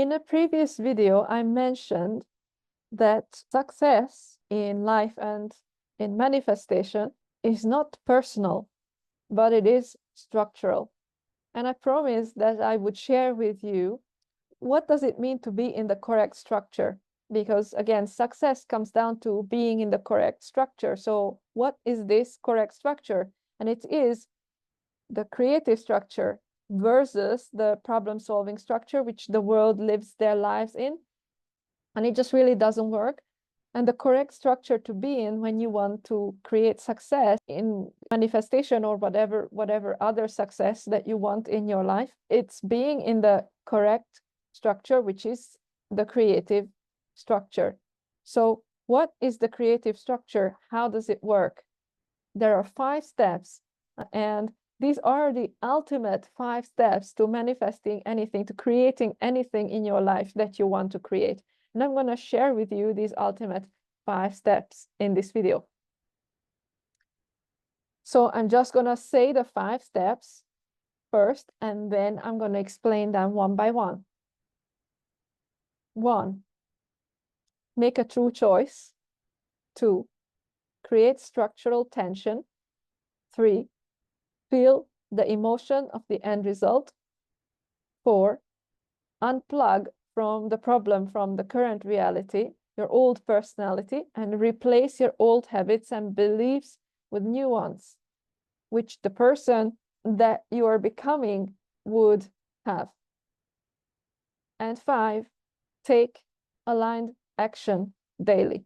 In a previous video, I mentioned that success in life and in manifestation is not personal, but it is structural. And I promised that I would share with you what does it mean to be in the correct structure? Because again, success comes down to being in the correct structure. So what is this correct structure? And it is the creative structure versus the problem-solving structure, which the world lives their lives in. And it just really doesn't work. And the correct structure to be in when you want to create success in manifestation or whatever other success that you want in your life, it's being in the correct structure, which is the creative structure. So what is the creative structure? How does it work? There are 5 steps, and these are the ultimate 5 steps to manifesting anything, to creating anything in your life that you want to create. And I'm going to share with you these ultimate 5 steps in this video. So I'm just going to say the 5 steps first, and then I'm going to explain them one by one. 1, make a true choice. 2, create structural tension. 3, feel the emotion of the end result. 4, unplug from the problem, from the current reality, your old personality, and replace your old habits and beliefs with new ones, which the person that you are becoming would have. And 5, take aligned action daily.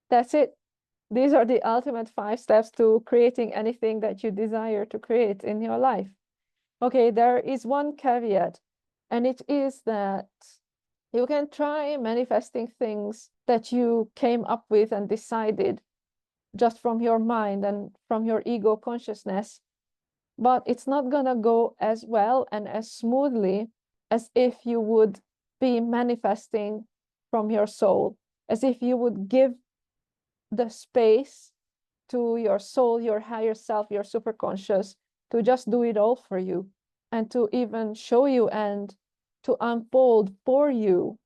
That's it. These are the ultimate 5 steps to creating anything that you desire to create in your life. Okay, there is one caveat, and it is that you can try manifesting things that you came up with and decided just from your mind and from your ego consciousness, but it's not gonna go as well and as smoothly as if you would be manifesting from your soul, as if you would give the space to your soul, your higher self, your superconscious, to just do it all for you and to even show you and to unfold for you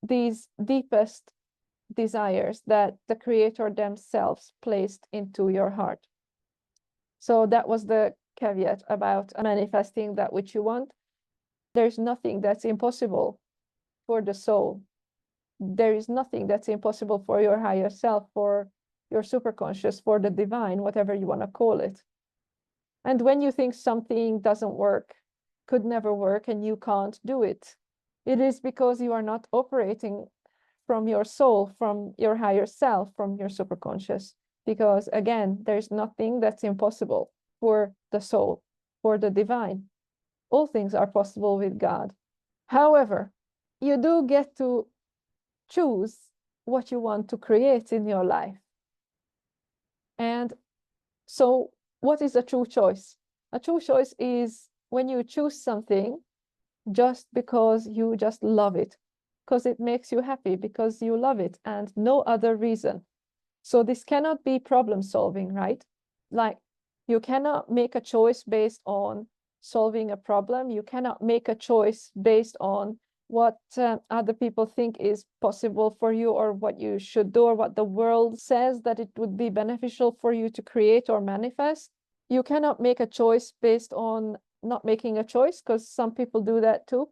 these deepest desires that the creator themselves placed into your heart. So that was the caveat about manifesting that which you want. There's nothing that's impossible for the soul. There is nothing that's impossible for your higher self, for your superconscious, for the divine, whatever you want to call it. And when you think something doesn't work, could never work, and you can't do it, it is because you are not operating from your soul, from your higher self, from your superconscious. Because again, there's nothing that's impossible for the soul, for the divine. All things are possible with God. However, you do get to choose what you want to create in your life. And so what is a true choice? A true choice is when you choose something just because you just love it, because it makes you happy, because you love it, and no other reason. So this cannot be problem solving, right? Like, you cannot make a choice based on solving a problem. You cannot make a choice based on what other people think is possible for you, or what you should do, or what the world says that it would be beneficial for you to create or manifest. You cannot make a choice based on not making a choice, because some people do that too.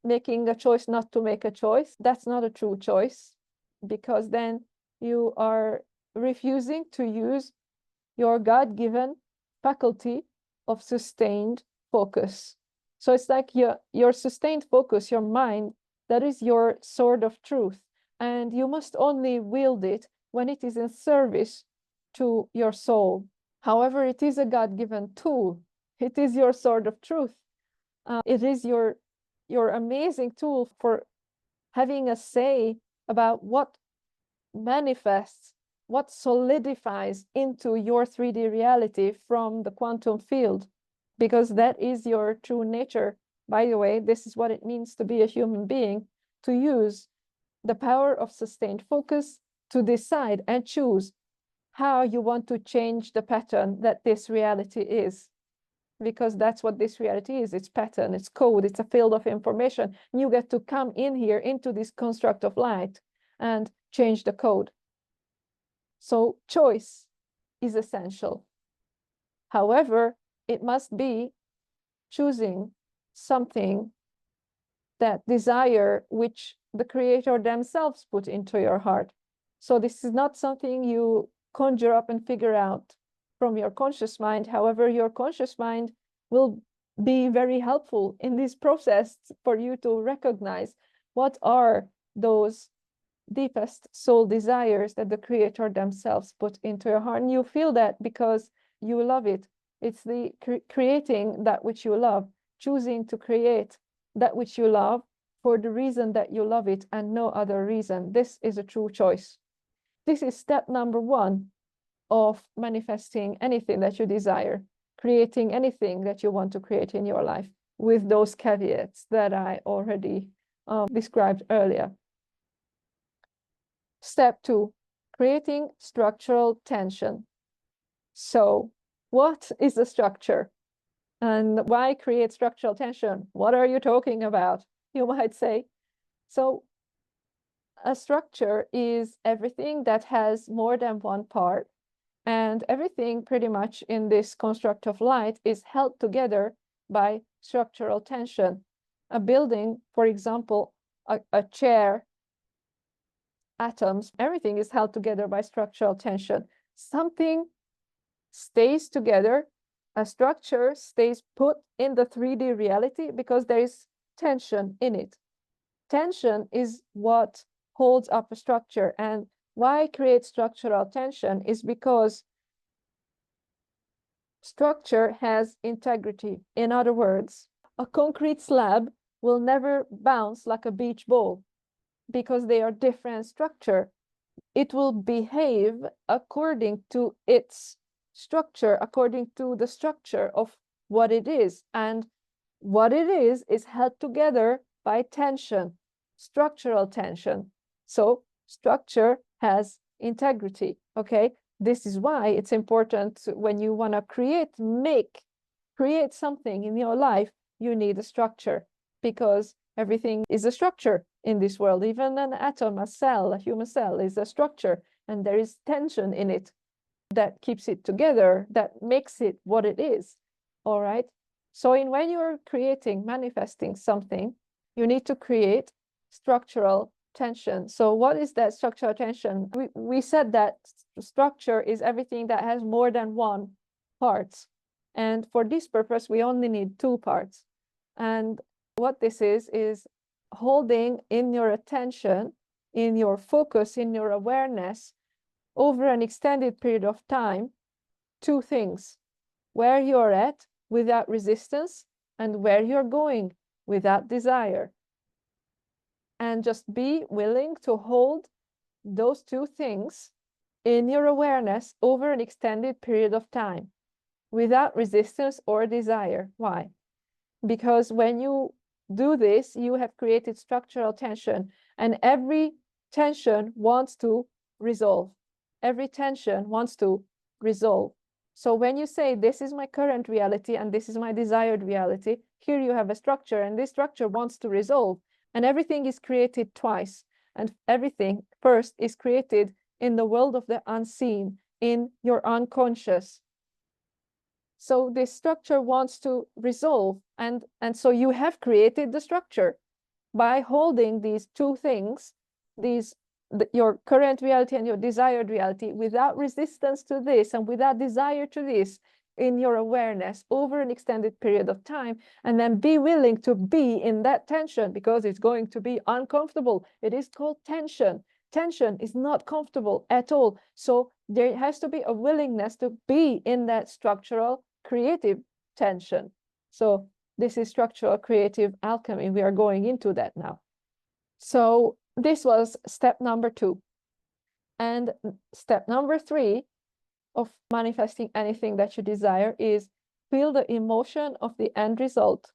Making a choice not to make a choice, that's not a true choice, because then you are refusing to use your God-given faculty of sustained focus. So it's like your sustained focus, your mind, that is your sword of truth. And you must only wield it when it is in service to your soul. However, it is a God-given tool. It is your sword of truth. It is your amazing tool for having a say about what manifests, what solidifies into your 3D reality from the quantum field, because that is your true nature. By the way, this is what it means to be a human being, to use the power of sustained focus to decide and choose how you want to change the pattern that this reality is. because that's what this reality is. It's pattern, it's code, it's a field of information. You get to come in here into this construct of light and change the code. So choice is essential. However, it must be choosing something, that desire which the creator themselves put into your heart. So this is not something you conjure up and figure out from your conscious mind. However, your conscious mind will be very helpful in this process for you to recognize what are those deepest soul desires that the creator themselves put into your heart. And you feel that because you love it. It's the creating that which you love, choosing to create that which you love for the reason that you love it and no other reason. This is a true choice. This is step number 1 of manifesting anything that you desire, creating anything that you want to create in your life, with those caveats that I already described earlier. Step 2, creating structural tension. So what is a structure? And why create structural tension? What are you talking about? You might say. So a structure is everything that has more than one part, and everything pretty much in this construct of light is held together by structural tension. A building, for example, a chair, atoms, everything is held together by structural tension. Something stays together, a structure stays put in the 3D reality because there is tension in it. Tension is what holds up a structure. And why create structural tension is because structure has integrity. In other words, a concrete slab will never bounce like a beach ball because they are different structure. It will behave according to its structure, according to the structure of what it is. And what it is held together by tension, structural tension. So structure has integrity, okay? This is why it's important when you want to create something in your life, you need a structure, because everything is a structure in this world. Even an atom, a cell, a human cell is a structure, and there is tension in it that keeps it together, that makes it what it is, all right? So when you're creating, manifesting something, you need to create structural tension. So what is that structural tension? We said that structure is everything that has more than one part. And for this purpose, we only need 2 parts. And what this is holding in your attention, in your focus, in your awareness, over an extended period of time, 2 things: where you're at without resistance and where you're going without desire. And just be willing to hold those 2 things in your awareness over an extended period of time without resistance or desire. Why? Because when you do this, you have created structural tension, and every tension wants to resolve. Every tension wants to resolve. So when you say, this is my current reality and this is my desired reality, here you have a structure, and this structure wants to resolve. And everything is created twice. And everything first is created in the world of the unseen, in your unconscious. So this structure wants to resolve. And so you have created the structure by holding these 2 things, your current reality and your desired reality, without resistance to this and without desire to this, in your awareness over an extended period of time, and then be willing to be in that tension, because it's going to be uncomfortable. It is called tension. Tension is not comfortable at all. So there has to be a willingness to be in that structural creative tension. So this is structural creative alchemy. We are going into that now. So this was step number 2. And step number 3 of manifesting anything that you desire is feel the emotion of the end result.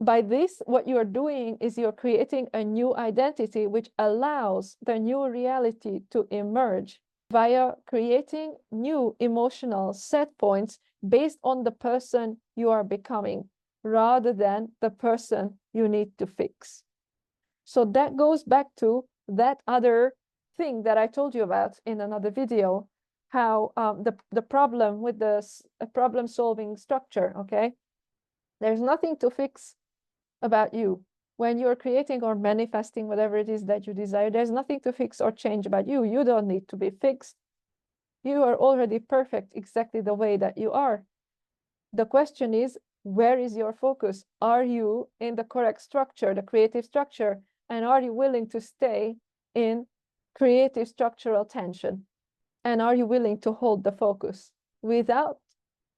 By this, what you are doing is you're creating a new identity which allows the new reality to emerge. Via creating new emotional set points, based on the person you are becoming rather than the person you need to fix. So that goes back to that other thing that I told you about in another video, how the problem with the problem solving structure, okay? There's nothing to fix about you. When you're creating or manifesting whatever it is that you desire, there's nothing to fix or change about you. You don't need to be fixed. You are already perfect exactly the way that you are. The question is, where is your focus? Are you in the correct structure, the creative structure? And are you willing to stay in creative structural tension? And are you willing to hold the focus without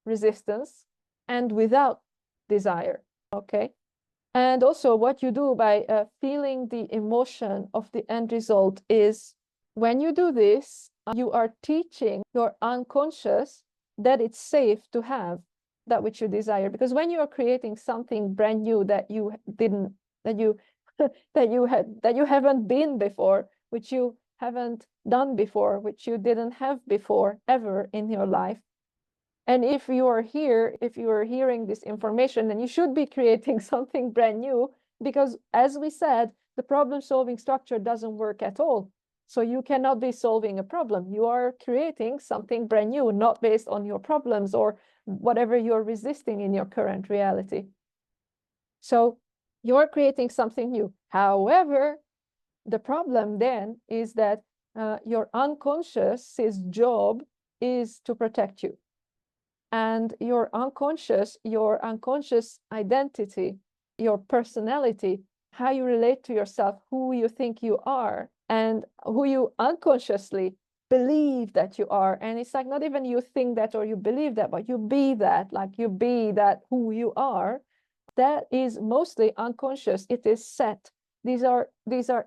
resistance and without desire? Okay. And also what you do by feeling the emotion of the end result is, when you do this, you are teaching your unconscious that it's safe to have that which you desire. Because when you are creating something brand new that you didn't, that you that you haven't been before, which you haven't done before, which you didn't have before ever in your life, and if you are here, if you are hearing this information, then you should be creating something brand new, because as we said, the problem solving structure doesn't work at all. So you cannot be solving a problem. You are creating something brand new, not based on your problems or whatever you're resisting in your current reality. So you're creating something new. However, the problem then is that your unconscious's job is to protect you. And your unconscious identity, your personality, how you relate to yourself, who you think you are, and who you unconsciously believe that you are. And it's like not even you think that or you believe that, but you be that, like you be that who you are. That is mostly unconscious. It is set. These are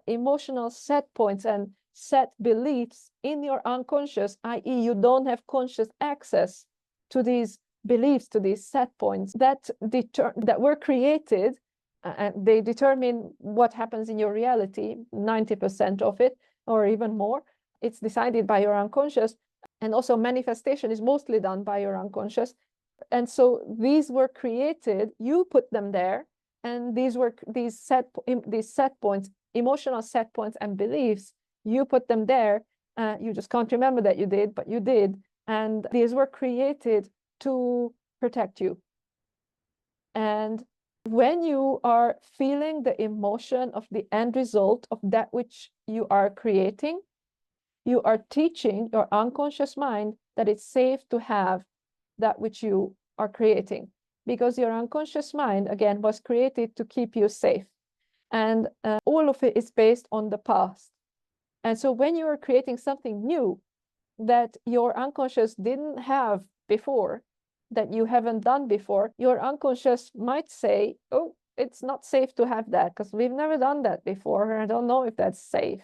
emotional set points and set beliefs in your unconscious, i.e., you don't have conscious access to these beliefs, to these set points that were created, and they determine what happens in your reality, 90% of it, or even more. It's decided by your unconscious, and also manifestation is mostly done by your unconscious. And so these were created, you put them there, and these set points, emotional set points and beliefs, you put them there. You just can't remember that you did, but you did. And these were created to protect you. And when you are feeling the emotion of the end result of that which you are creating, you are teaching your unconscious mind that it's safe to have that which you are creating, because your unconscious mind, again, was created to keep you safe. And all of it is based on the past. And so when you are creating something new that your unconscious didn't have before, that you haven't done before, your unconscious might say, oh, it's not safe to have that because we've never done that before. I don't know if that's safe.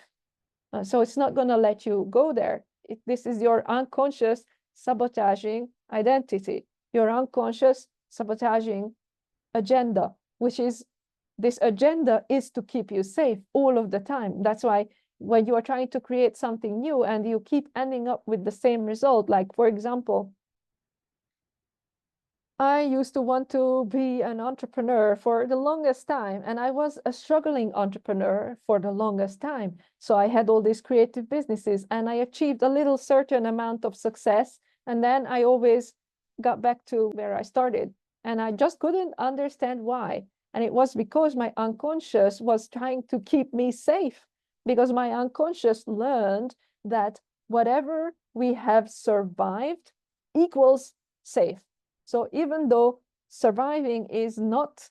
So it's not going to let you go there. This is your unconscious sabotaging identity, your unconscious sabotaging agenda, which is, this agenda is to keep you safe all of the time. That's why when you are trying to create something new and you keep ending up with the same result, like, for example, I used to want to be an entrepreneur for the longest time, and I was a struggling entrepreneur for the longest time. So I had all these creative businesses and I achieved a little certain amount of success, and then I always got back to where I started, and I just couldn't understand why. And it was because my unconscious was trying to keep me safe, because my unconscious learned that whatever we have survived equals safe. So even though surviving is not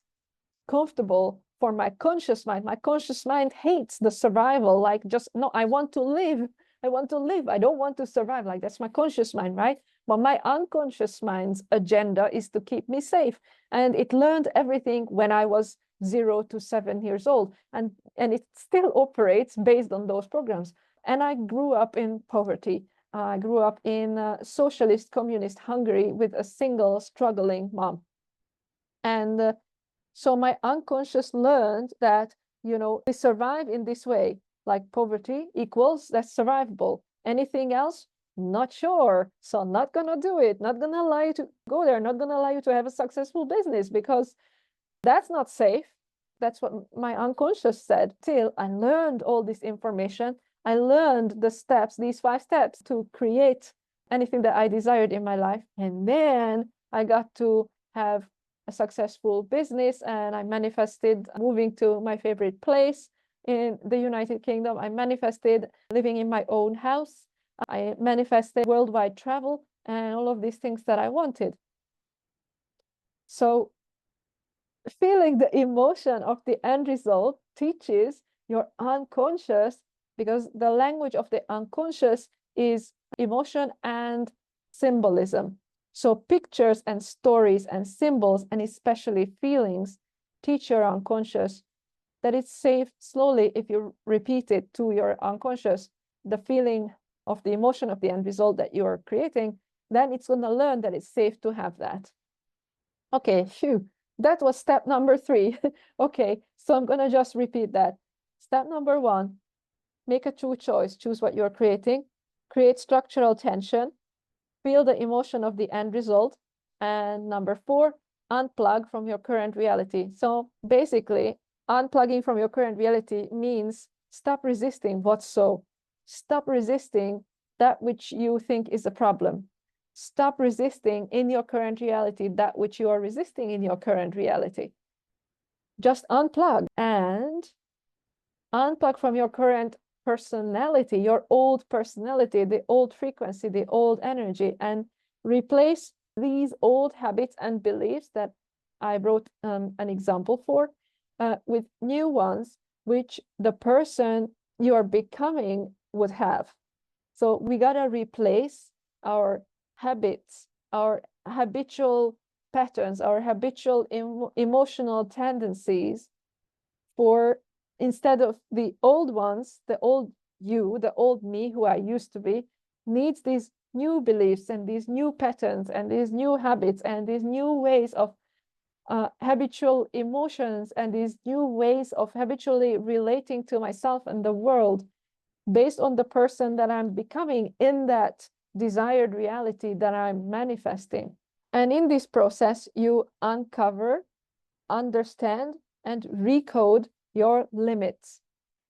comfortable for my conscious mind hates the survival. Like, just, no, I want to live. I want to live. I don't want to survive. Like, that's my conscious mind, right? But my unconscious mind's agenda is to keep me safe. And it learned everything when I was 0 to 7 years old. And it still operates based on those programs. And I grew up in poverty. I grew up in socialist, communist Hungary with a single struggling mom. And so my unconscious learned that, we survive in this way, like poverty equals, that's survivable. Anything else Not sure. So not gonna do it. Not gonna allow you to go there. Not gonna allow you to have a successful business because that's not safe. That's what my unconscious said. Till I learned all this information, I learned the steps, these 5 steps to create anything that I desired in my life. And then I got to have a successful business and I manifested moving to my favorite place in the United Kingdom. I manifested living in my own house. I manifested worldwide travel and all of these things that I wanted. So feeling the emotion of the end result teaches your unconscious, because the language of the unconscious is emotion and symbolism. So pictures and stories and symbols, and especially feelings, teach your unconscious that it's safe. Slowly, if you repeat it to your unconscious, the feeling of the emotion of the end result that you're creating, then it's going to learn that it's safe to have that. Okay, phew. That was step number 3. Okay, so I'm going to just repeat that. Step number 1, make a true choice. Choose what you're creating. Create structural tension. Feel the emotion of the end result. And number 4, unplug from your current reality. So basically, unplugging from your current reality means stop resisting what's so. Stop resisting that which you think is a problem. Stop resisting in your current reality that which you are resisting in your current reality. Just unplug and unplug from your current personality, your old personality, the old frequency, the old energy, and replace these old habits and beliefs that I wrote an example for with new ones, which the person you are becoming would have. So we gotta replace our habits, our habitual patterns, our habitual emotional tendencies for, instead of the old ones, the old you, the old me who I used to be, needs these new beliefs and these new patterns and these new habits and these new ways of habitual emotions and these new ways of habitually relating to myself and the world based on the person that I'm becoming in that desired reality that I'm manifesting. And in this process, you uncover, understand, and recode your limits.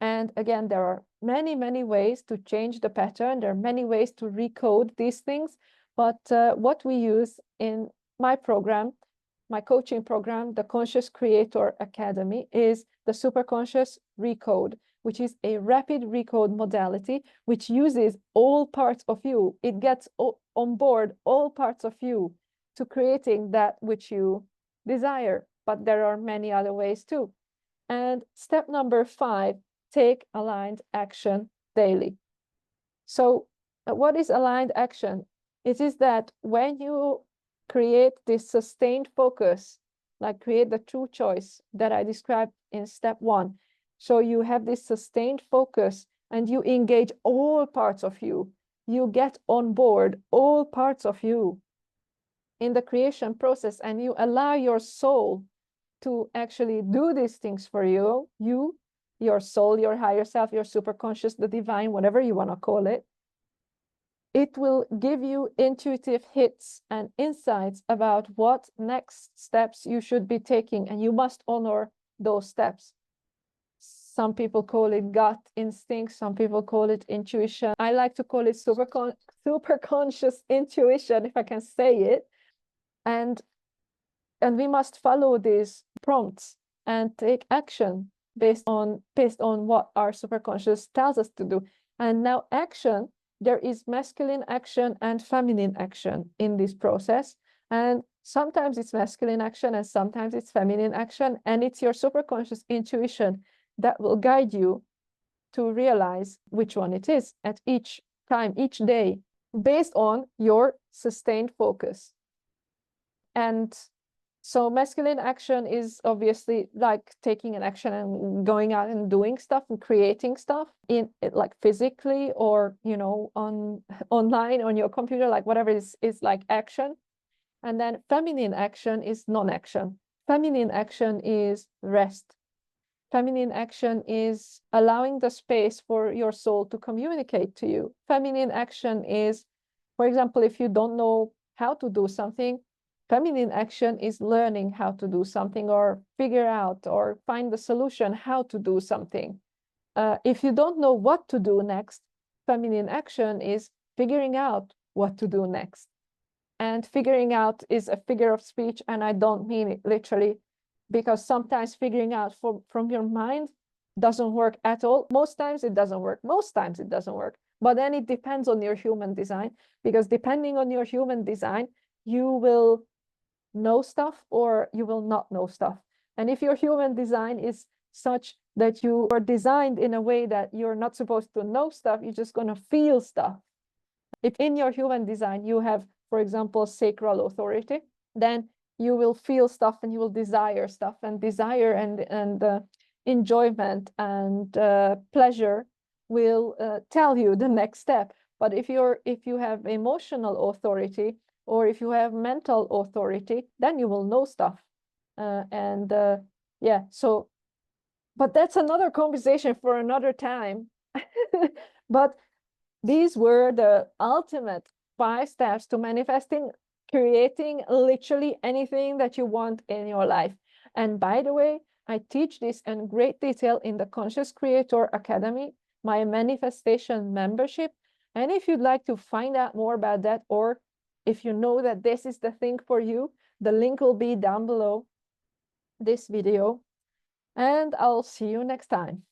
And again, there are many, many ways to change the pattern. There are many ways to recode these things. But what we use in my program, my coaching program, the Conscious Creator Academy, is the Superconscious Recode, which is a rapid recode modality, which uses all parts of you. It gets on board all parts of you to creating that which you desire. But there are many other ways too. And step number 5, take aligned action daily. So what is aligned action? It is that when you create this sustained focus, like create the true choice that I described in step 1. So you have this sustained focus and you engage all parts of you. You get on board all parts of you in the creation process, and you allow your soul to actually do these things for you, your soul, your higher self, your superconscious, the divine, whatever you want to call it. It will give you intuitive hits and insights about what next steps you should be taking, and you must honor those steps. Some people call it gut instinct, some people call it intuition. I like to call it superconscious intuition, if I can say it. And we must follow these prompts and take action based on what our superconscious tells us to do. And now action, there is masculine action and feminine action in this process. And sometimes it's masculine action and sometimes it's feminine action. And it's your superconscious intuition that will guide you to realize which one it is at each time, each day, based on your sustained focus. And so masculine action is obviously like taking an action and going out and doing stuff and creating stuff in like physically or, you know, online on your computer, like whatever is like action. And then feminine action is non-action. Feminine action is rest. Feminine action is allowing the space for your soul to communicate to you. Feminine action is For example, if you don't know how to do something, feminine action is learning how to do something, or figure out or find the solution how to do something. If you don't know what to do next, feminine action is figuring out what to do next. And figuring out is a figure of speech, and I don't mean it literally, because sometimes figuring out from your mind doesn't work at all. Most times it doesn't work. Most times it doesn't work. But then it depends on your human design, because depending on your human design, you will know stuff or you will not know stuff. And if your human design is such that you are designed in a way that you're not supposed to know stuff, you're just going to feel stuff. If in your human design you have, for example, sacral authority, then you will feel stuff and you will desire stuff, and desire and enjoyment and pleasure will tell you the next step. But if you have emotional authority, or if you have mental authority, then you will know stuff. Yeah, so, but that's another conversation for another time. But these were the ultimate 5 steps to manifesting, creating literally anything that you want in your life. And by the way, I teach this in great detail in the Conscious Creator Academy, my manifestation membership. And if you'd like to find out more about that, or if you know that this is the thing for you, the link will be down below this video. And I'll see you next time.